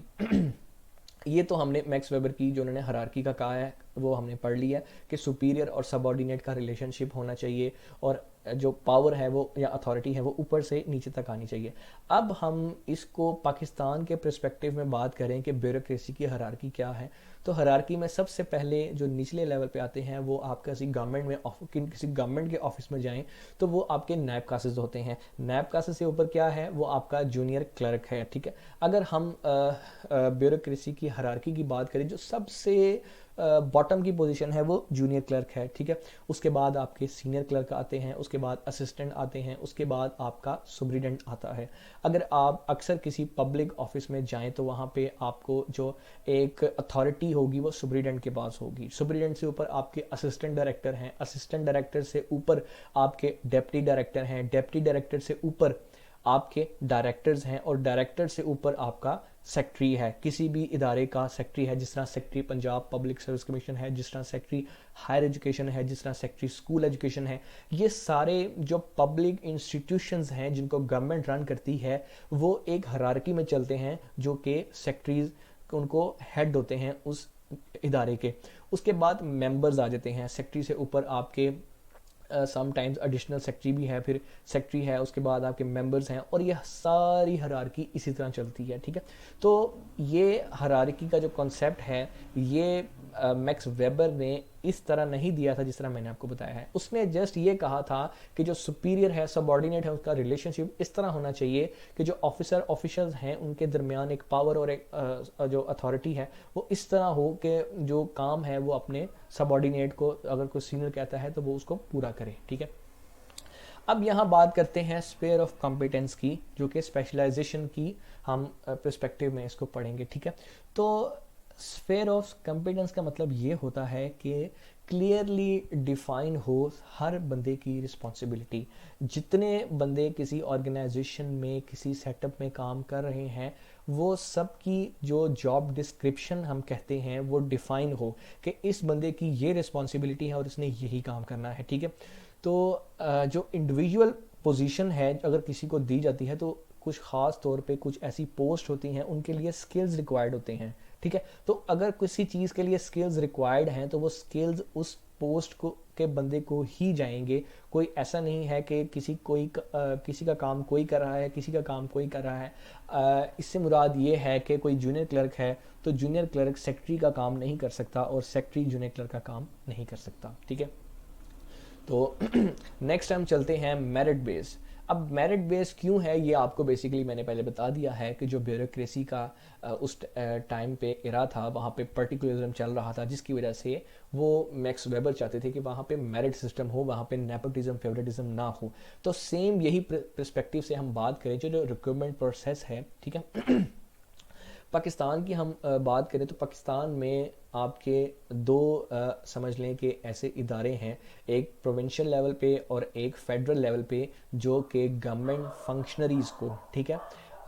S1: ये तो हमने मैक्स वेबर की जो उन्होंने हायरार्की का कहा है वो हमने पढ़ लिया है कि सुपीरियर और सबऑर्डिनेट का रिलेशनशिप होना चाहिए, और जो पावर है वो या अथॉरिटी है वो ऊपर से नीचे तक आनी चाहिए। अब हम इसको पाकिस्तान के पर्सपेक्टिव में बात करें कि ब्यूरोक्रेसी की हायरार्की क्या है, तो हायरार्की में सबसे पहले जो निचले लेवल पे आते हैं वो आप किसी गवर्नमेंट में किसी गवर्नमेंट के ऑफिस में जाएं तो वो आपके नायब कासिस होते हैं। नायब कासिस से ऊपर क्या है, वो आपका जूनियर क्लर्क है, ठीक है। अगर हम ब्यूरोक्रेसी की हायरार्की की बात करें, जो सबसे बॉटम की पोजीशन है वो जूनियर क्लर्क है, ठीक है। उसके बाद आपके सीनियर क्लर्क आते हैं, उसके बाद असिस्टेंट आते हैं, उसके बाद आपका सुपरिटेंडेंट आता है। अगर आप अक्सर किसी पब्लिक ऑफिस में जाएं तो वहाँ पे आपको जो एक अथॉरिटी होगी वो सुपरिटेंडेंट के पास होगी। सुपरिटेंडेंट से ऊपर आपके असिस्टेंट डायरेक्टर हैं, असिस्टेंट डायरेक्टर से ऊपर आपके डेप्टी डायरेक्टर हैं, डेप्टी डायरेक्टर से ऊपर आपके डायरेक्टर्स हैं, और डायरेक्टर से ऊपर आपका सेक्रेटरी है। किसी भी इदारे का सेक्रेटरी है, जिस तरह secretary Punjab public service commission है, जिस तरह सेक्रेटरी हायर एजुकेशन है, जिस तरह सेक्रेटरी स्कूल एजुकेशन है, ये सारे जो पब्लिक इंस्टीट्यूशंस हैं जिनको गवर्नमेंट रन करती है वो एक हायरार्की में चलते हैं, जो कि सेक्रेटरीज उनको हेड होते हैं उस इदारे के। उसके बाद मेंबर्स आ जाते हैं, सेक्रेटरी से ऊपर आपके समटाइम्स एडिशनल सेक्रेटरी भी है, फिर सेक्रेटरी है, उसके बाद आपके मेंबर्स हैं, और ये सारी हायरार्की इसी तरह चलती है, ठीक है। तो ये हायरार्की का जो कॉन्सेप्ट है ये मैक्स वेबर ने इस तरह नहीं दिया था जिस तरह मैंने आपको बताया है। उसने जस्ट ये कहा था कि जो सुपीरियर है, सबऑर्डिनेट है, उसका रिलेशनशिप इस तरह होना चाहिए कि जो ऑफिसर्स हैं उनके दरमियान एक पावर और एक जो अथॉरिटी है वो इस तरह हो कि जो काम है वो अपने सबऑर्डिनेट को, अगर कोई सीनियर कहता है तो वो उसको पूरा करे, ठीक है। अब यहाँ बात करते हैं स्फीयर ऑफ कॉम्पिटेंस की, जो कि स्पेशलाइजेशन की हम पर्सपेक्टिव में इसको पढ़ेंगे, ठीक है। तो स्फीयर ऑफ कॉम्पिटेंस का मतलब ये होता है कि क्लियरली डिफाइन हो हर बंदे की रिस्पॉन्सिबिलिटी। जितने बंदे किसी ऑर्गेनाइजेशन में, किसी सेटअप में काम कर रहे हैं, वो सब की जो जॉब डिस्क्रिप्शन हम कहते हैं वो डिफाइन हो कि इस बंदे की ये रिस्पॉन्सिबिलिटी है और इसने यही काम करना है, ठीक है। तो जो इंडिविजुअल पोजीशन है अगर किसी को दी जाती है तो कुछ ख़ास तौर पे कुछ ऐसी पोस्ट होती हैं, उनके लिए स्किल्स रिक्वायर्ड होते हैं, ठीक है। तो अगर किसी चीज़ के लिए स्किल्स रिक्वायर्ड हैं तो वो स्किल्स उस पोस्ट को के बंदे को ही जाएंगे। कोई ऐसा नहीं है कि किसी का काम कोई कर रहा है, किसी का काम कोई कर रहा है। इससे मुराद ये है कि कोई जूनियर क्लर्क है तो जूनियर क्लर्क सेक्रेटरी का काम नहीं कर सकता और सेक्रेटरी जूनियर क्लर्क का काम नहीं कर सकता, ठीक है। तो नेक्स्ट हम चलते हैं मेरिट बेस। अब मेरिट बेस क्यों है ये आपको बेसिकली मैंने पहले बता दिया है कि जो ब्यूरोक्रेसी का उस टाइम पे इरा था, वहाँ पे पर्टिकुलरिज्म चल रहा था, जिसकी वजह से वो मैक्स वेबर चाहते थे कि वहाँ पे मेरिट सिस्टम हो, वहाँ पे नेपोटिज्म फेवरेटिज्म ना हो। तो सेम यही पर्सपेक्टिव से हम बात करें जो रिक्रूटमेंट प्रोसेस है, ठीक है। पाकिस्तान की हम बात करें तो पाकिस्तान में आपके दो समझ लें कि ऐसे इदारे हैं, एक प्रोविंशियल लेवल पे और एक फेडरल लेवल पे, जो कि गवर्नमेंट फंक्शनरीज़ को, ठीक है,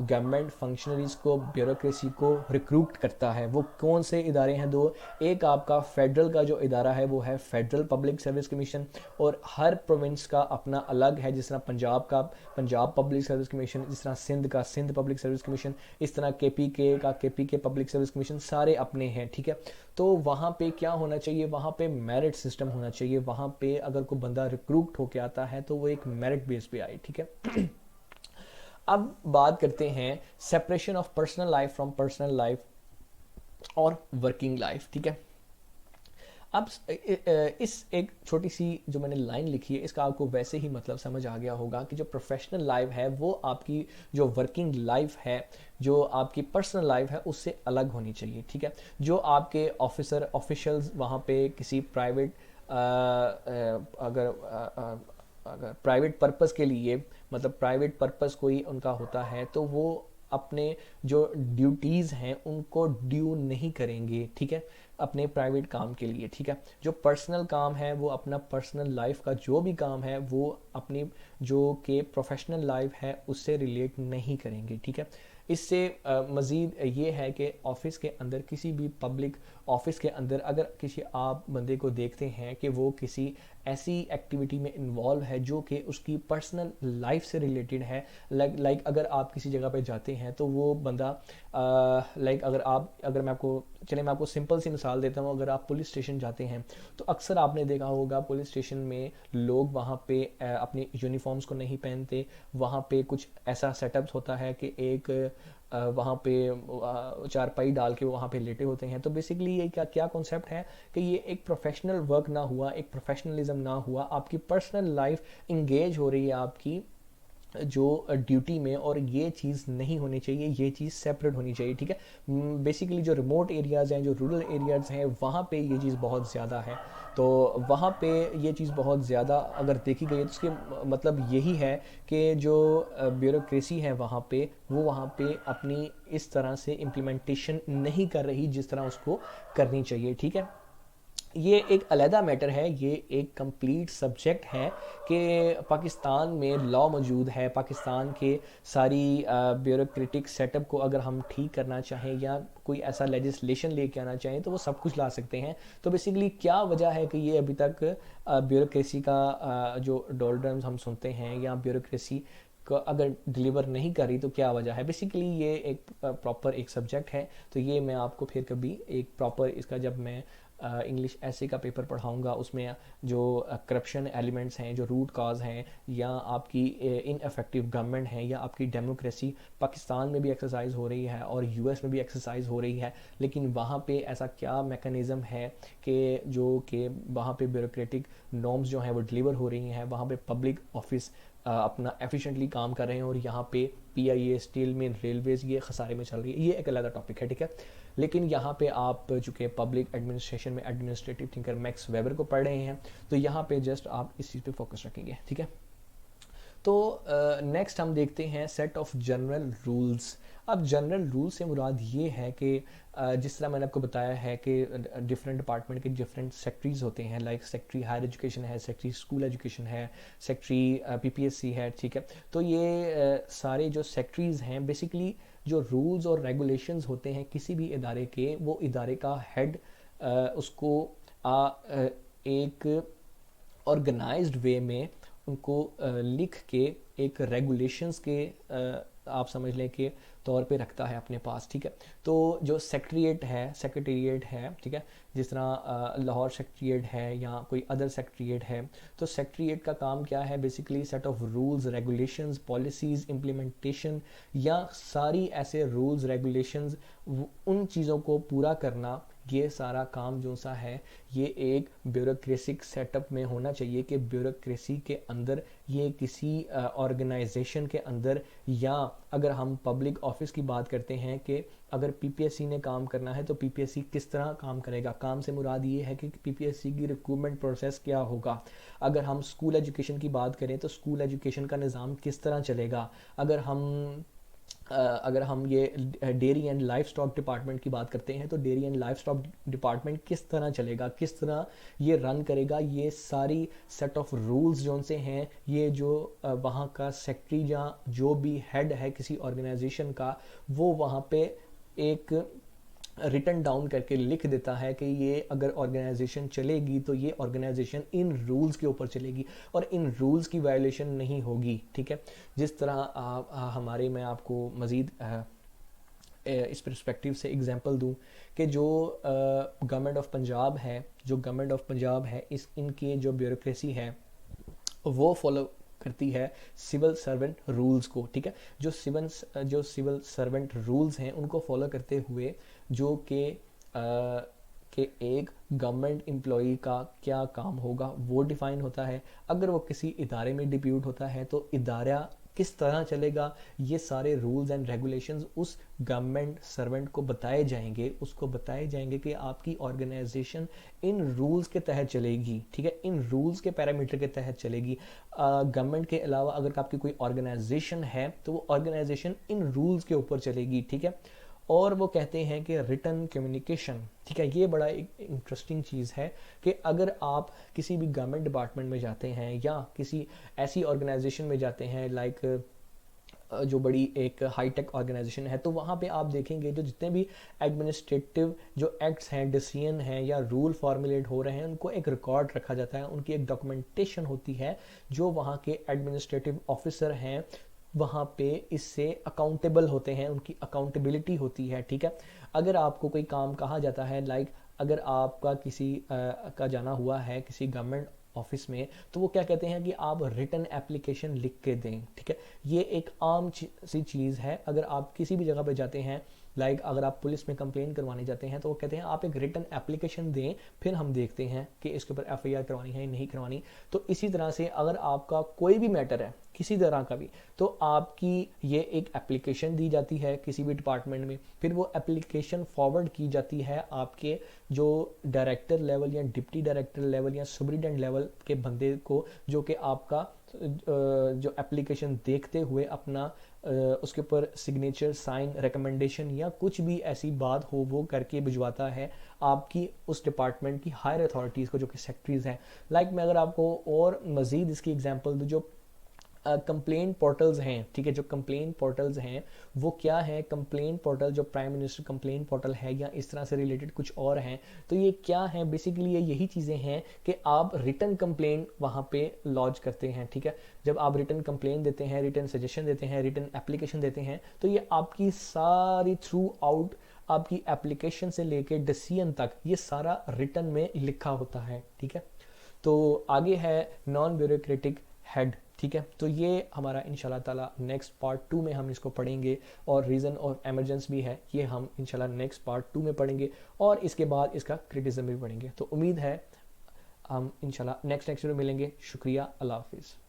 S1: गवर्नमेंट फंक्शनरीज़ को, ब्यूरोक्रेसी को रिक्रूट करता है। वो कौन से इदारे हैं दो? एक आपका फेडरल का जो इदारा है वो है फेडरल पब्लिक सर्विस कमीशन, और हर प्रोविंस का अपना अलग है, जिस तरह पंजाब का पंजाब पब्लिक सर्विस कमीशन, जिस तरह सिंध का सिंध पब्लिक सर्विस कमीशन, इस तरह केपीके का केपीके पब्लिक सर्विस कमीशन, सारे अपने हैं, ठीक है। तो वहाँ पे क्या होना चाहिए? वहाँ पे मेरिट सिस्टम होना चाहिए। वहाँ पे अगर कोई बंदा रिक्रूट होके आता है तो वो एक मेरिट बेस पे आए, ठीक है। अब बात करते हैं separation of personal life from personal life और वर्किंग लाइफ, ठीक है। अब इस एक छोटी सी जो मैंने लाइन लिखी है इसका आपको वैसे ही मतलब समझ आ गया होगा कि जो प्रोफेशनल लाइफ है वो आपकी जो वर्किंग लाइफ है, जो आपकी पर्सनल लाइफ है, उससे अलग होनी चाहिए, ठीक है। जो आपके ऑफिशियल्स वहाँ पे किसी प्राइवेट अगर प्राइवेट पर्पस के लिए, मतलब प्राइवेट पर्पस कोई उनका होता है, तो वो अपने जो ड्यूटीज़ हैं उनको ड्यू नहीं करेंगे, ठीक है, अपने प्राइवेट काम के लिए, ठीक है। जो पर्सनल काम है वो अपना पर्सनल लाइफ का जो भी काम है वो अपनी जो कि प्रोफेशनल लाइफ है उससे रिलेट नहीं करेंगे, ठीक है। इससे मज़ीद ये है कि ऑफिस के अंदर, किसी भी पब्लिक ऑफिस के अंदर, अगर किसी आप बंदे को देखते हैं कि वो किसी ऐसी एक्टिविटी में इन्वॉल्व है जो कि उसकी पर्सनल लाइफ से रिलेटेड है, लाइक अगर आप किसी जगह पे जाते हैं तो वो बंदा लाइक अगर मैं आपको सिंपल सी मिसाल देता हूँ, अगर आप पुलिस स्टेशन जाते हैं तो अक्सर आपने देखा होगा पुलिस स्टेशन में लोग वहाँ पे अपने यूनिफॉर्म्स को नहीं पहनते। वहाँ पे कुछ ऐसा सेटअप्स होता है कि एक वहाँ पे चारपाई डाल के वो वहाँ पे लेटे होते हैं। तो बेसिकली ये क्या क्या कॉन्सेप्ट है कि ये एक प्रोफेशनल वर्क ना हुआ, एक प्रोफेशनलिज्म ना हुआ, आपकी पर्सनल लाइफ इंगेज हो रही है आपकी जो ड्यूटी में, और ये चीज़ नहीं होनी चाहिए, ये चीज़ सेपरेट होनी चाहिए, ठीक है। बेसिकली जो रिमोट एरियाज़ हैं, जो रूरल एरियाज़ हैं, वहाँ पे ये चीज़ बहुत ज़्यादा है। तो वहाँ पे ये चीज़ बहुत ज़्यादा अगर देखी गई है तो उसके मतलब यही है कि जो ब्यूरोक्रेसी है वहाँ पे, वो वहाँ पे अपनी इस तरह से इम्प्लीमेंटेशन नहीं कर रही जिस तरह उसको करनी चाहिए, ठीक है। ये एक अलहदा मैटर है, ये एक कंप्लीट सब्जेक्ट है कि पाकिस्तान में लॉ मौजूद है। पाकिस्तान के सारी ब्यूरोक्रेटिक सेटअप को अगर हम ठीक करना चाहें या कोई ऐसा लेजिस्लेशन लेके आना चाहें तो वो सब कुछ ला सकते हैं। तो बेसिकली क्या वजह है कि ये अभी तक ब्यूरोक्रेसी का जो डोल्ड्रम्स हम सुनते हैं या ब्यूरोक्रेसी को अगर डिलीवर नहीं करी तो क्या वजह है? बेसिकली ये एक प्रॉपर एक सब्जेक्ट है। तो ये मैं आपको फिर कभी एक प्रॉपर इसका जब मैं इंग्लिश ऐसे का पेपर पढ़ाऊंगा उसमें जो करप्शन एलिमेंट्स हैं, जो रूट काज हैं, या आपकी इनफेक्टिव गवर्नमेंट है, या आपकी डेमोक्रेसी पाकिस्तान में भी एक्सरसाइज हो रही है और यूएस में भी एक्सरसाइज हो रही है, लेकिन वहाँ पे ऐसा क्या मैकेनिज़्म है कि जो कि वहाँ पे ब्यूरोक्रेटिक नॉर्म्स जो हैं वो डिलीवर हो रही हैं, वहाँ पे पब्लिक ऑफिस अपना एफिशिएंटली काम कर रहे हैं, और यहाँ पे पीआईए, स्टील मिल, रेलवेज़ ये खसारे में चल रही है। ये एक अलग टॉपिक है, ठीक है। लेकिन यहाँ पे आप चूँकि पब्लिक एडमिनिस्ट्रेशन में एडमिनिस्ट्रेटिव थिंकर मैक्स वेबर को पढ़ रहे हैं तो यहाँ पे जस्ट आप इस चीज़ पे फोकस रखेंगे, ठीक है। तो नेक्स्ट हम देखते हैं सेट ऑफ जनरल रूल्स। अब जनरल रूल से मुराद ये है कि जिस तरह मैंने आपको बताया है कि डिफरेंट डिपार्टमेंट के डिफरेंट सेक्रेटरीज होते हैं, लाइक सेक्रेटरी हायर एजुकेशन है, सेक्रेटरी स्कूल एजुकेशन है, सेक्रेटरी पीपीएससी है, ठीक है। तो ये सारे जो सेक्रेटरीज हैं बेसिकली जो रूल्स और रेगुलेशंस होते हैं किसी भी इदारे के, वो इदारे का हेड उसको एक ऑर्गेनाइज्ड वे में उनको लिख के एक रेगुलेशंस के आप समझ लें कि तौर पे रखता है अपने पास, ठीक है। तो जो सेक्रेटेरिएट है, ठीक है, जिस तरह लाहौर सेक्रेटेरिएट है या कोई अदर सेक्रेटेरिएट है, तो सेक्रेटेरिएट का काम क्या है, basically set of rules, regulations, policies, implementation या सारी ऐसे रूल्स रेगुलेशंस उन चीज़ों को पूरा करना, ये सारा काम जो सा है ये एक ब्यूरोक्रेसिक सेटअप में होना चाहिए कि ब्यूरोक्रेसी के अंदर ये किसी ऑर्गेनाइजेशन के अंदर, या अगर हम पब्लिक ऑफिस की बात करते हैं कि अगर पीपीएससी ने काम करना है तो पीपीएससी किस तरह काम करेगा। काम से मुराद ये है कि पीपीएससी की रिक्रूटमेंट प्रोसेस क्या होगा। अगर हम स्कूल एजुकेशन की बात करें तो स्कूल एजुकेशन का निज़ाम किस तरह चलेगा। अगर हम ये dairy and life stock department की बात करते हैं तो dairy and life stock department किस तरह चलेगा, किस तरह ये रन करेगा, ये सारी सेट ऑफ रूल्स जो से हैं, ये जो वहाँ का सेक्रेटरी या जो भी हेड है किसी ऑर्गेनाइजेशन का, वो वहाँ पे एक रिटन डाउन करके लिख देता है कि ये अगर ऑर्गेनाइजेशन चलेगी तो ये ऑर्गेनाइजेशन इन रूल्स के ऊपर चलेगी और इन रूल्स की वायलेशन नहीं होगी, ठीक है। जिस तरह हमारे, मैं आपको मज़ीद इस पर्सपेक्टिव से एग्जांपल दूं कि जो गवर्नमेंट ऑफ पंजाब है इनकी जो ब्यूरोक्रेसी है वो फॉलो करती है सिविल सर्वेंट रूल्स को, ठीक है। जो सिविल सर्वेंट रूल्स हैं उनको फॉलो करते हुए जो कि एक गवर्नमेंट एम्प्लॉई का क्या काम होगा वो डिफाइन होता है। अगर वो किसी इदारे में डिप्यूट होता है तो इदारा किस तरह चलेगा, ये सारे रूल्स एंड रेगुलेशंस उस गवर्नमेंट सर्वेंट को बताए जाएंगे, उसको बताए जाएंगे कि आपकी ऑर्गेनाइजेशन इन रूल्स के तहत चलेगी, ठीक है, इन रूल्स के पैरामीटर के तहत चलेगी। गवर्नमेंट के अलावा अगर आपकी कोई ऑर्गेनाइजेशन है तो वो ऑर्गेनाइजेशन इन रूल्स के ऊपर चलेगी, ठीक है। और वो कहते हैं कि रिटन कम्युनिकेशन, ठीक है, ये बड़ा एक इंटरेस्टिंग चीज़ है कि अगर आप किसी भी गवर्नमेंट डिपार्टमेंट में जाते हैं या किसी ऐसी ऑर्गेनाइजेशन में जाते हैं लाइक जो बड़ी एक हाईटेक ऑर्गेनाइजेशन है, तो वहाँ पे आप देखेंगे जो जितने भी एडमिनिस्ट्रेटिव जो एक्ट्स हैं, डिसीजन हैं या रूल फॉर्मुलेट हो रहे हैं, उनको एक रिकॉर्ड रखा जाता है, उनकी एक डॉक्यूमेंटेशन होती है। जो वहाँ के एडमिनिस्ट्रेटिव ऑफिसर हैं वहाँ पे इससे अकाउंटेबल होते हैं, उनकी अकाउंटेबिलिटी होती है, ठीक है। अगर आपको कोई काम कहा जाता है, लाइक अगर आपका किसी का जाना हुआ है किसी गवर्नमेंट ऑफिस में, तो वो क्या कहते हैं कि आप रिटन एप्लीकेशन लिख के दें, ठीक है। ये एक आम सी चीज़ है। अगर आप किसी भी जगह पे जाते हैं, लाइक अगर आप पुलिस में कंप्लेन करवाने जाते हैं तो वो कहते हैं आप एक रिटन एप्लीकेशन दें, फिर हम देखते हैं कि इसके ऊपर एफआईआर करवानी है नहीं करवानी। तो इसी तरह से अगर आपका कोई भी मैटर है किसी तरह का भी, तो आपकी ये एक एप्लीकेशन दी जाती है किसी भी डिपार्टमेंट में, फिर वो एप्लीकेशन फॉरवर्ड की जाती है आपके जो डायरेक्टर लेवल या डिप्टी डायरेक्टर लेवल या सुपरिटेंडेंट लेवल के बंदे को, जो कि आपका जो एप्लीकेशन देखते हुए अपना उसके ऊपर सिग्नेचर, साइन, रिकमेंडेशन या कुछ भी ऐसी बात हो वो करके भिजवाता है आपकी उस डिपार्टमेंट की हायर अथॉरिटीज़ को, जो कि सेक्रेटरीज हैं। लाइक मैं अगर आपको और मज़ीद इसकी एग्जांपल दूँ, जो कंप्लेन पोर्टल्स हैं, ठीक है, जो कंप्लेन पोर्टल्स हैं वो क्या है, कंप्लेन पोर्टल जो प्राइम मिनिस्टर कंप्लेन पोर्टल है या इस तरह से रिलेटेड कुछ और हैं, तो ये क्या है, बेसिकली ये यही चीज़ें हैं कि आप रिटन कंप्लेन वहाँ पे लॉन्च करते हैं, ठीक है। जब आप रिटन कंप्लेन देते हैं, रिटन सजेशन देते हैं, रिटन एप्लीकेशन देते हैं, तो ये आपकी सारी थ्रू आउट आपकी एप्लीकेशन से लेके डिसीजन तक ये सारा रिटन में लिखा होता है, ठीक है। तो आगे है नॉन ब्यूरोक्रेटिक हेड, ठीक है। तो ये हमारा इंशाल्लाह ताला नेक्स्ट पार्ट 2 में हम इसको पढ़ेंगे, और रीज़न और एमरजेंस भी है, ये हम इंशाल्लाह नेक्स्ट पार्ट 2 में पढ़ेंगे, और इसके बाद इसका क्रिटिसिज्म भी पढ़ेंगे। तो उम्मीद है हम इंशाल्लाह नेक्स्ट लेक्चर में मिलेंगे। शुक्रिया, अल्लाह हाफिज़।